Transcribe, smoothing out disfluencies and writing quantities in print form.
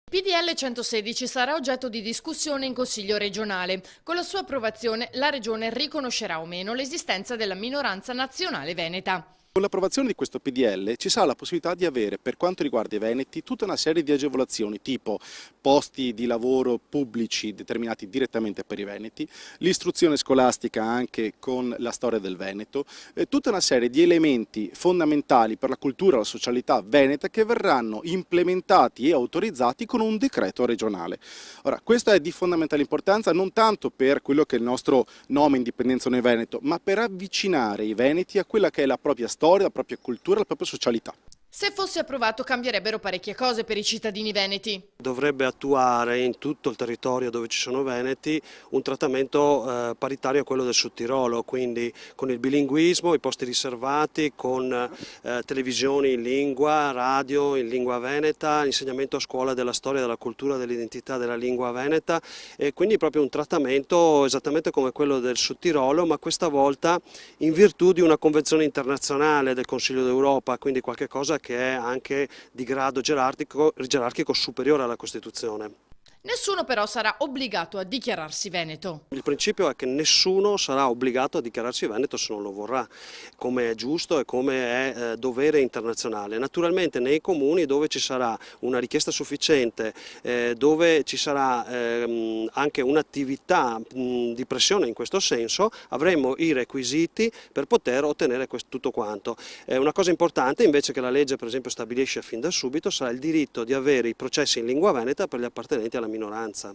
PDL 116 sarà oggetto di discussione in Consiglio regionale. Con la sua approvazione la Regione riconoscerà o meno l'esistenza della minoranza nazionale veneta. Con l'approvazione di questo PDL ci sarà la possibilità di avere, per quanto riguarda i veneti, tutta una serie di agevolazioni, tipo posti di lavoro pubblici determinati direttamente per i veneti, l'istruzione scolastica anche con la storia del Veneto, tutta una serie di elementi fondamentali per la cultura e la socialità veneta che verranno implementati e autorizzati con un decreto regionale. Ora, questo è di fondamentale importanza non tanto per quello che è il nostro nome Indipendenza Noi Veneto, ma per avvicinare i veneti a quella che è la propria storia, la propria cultura, la propria socialità. Se fosse approvato cambierebbero parecchie cose per i cittadini veneti. Dovrebbe attuare in tutto il territorio dove ci sono veneti un trattamento paritario a quello del Sud Tirolo, quindi con il bilinguismo, i posti riservati, con televisioni in lingua, radio in lingua veneta, insegnamento a scuola della storia, della cultura, dell'identità della lingua veneta, e quindi proprio un trattamento esattamente come quello del Sud Tirolo, ma questa volta in virtù di una convenzione internazionale del Consiglio d'Europa, quindi qualche cosa che è anche di grado gerarchico superiore alla Costituzione. Nessuno però sarà obbligato a dichiararsi veneto. Il principio è che nessuno sarà obbligato a dichiararsi veneto se non lo vorrà, come è giusto e come è dovere internazionale. Naturalmente nei comuni dove ci sarà una richiesta sufficiente, dove ci sarà anche un'attività di pressione in questo senso, avremo i requisiti per poter ottenere tutto quanto. Una cosa importante invece che la legge per esempio stabilisce fin da subito sarà il diritto di avere i processi in lingua veneta per gli appartenenti alla minoranza.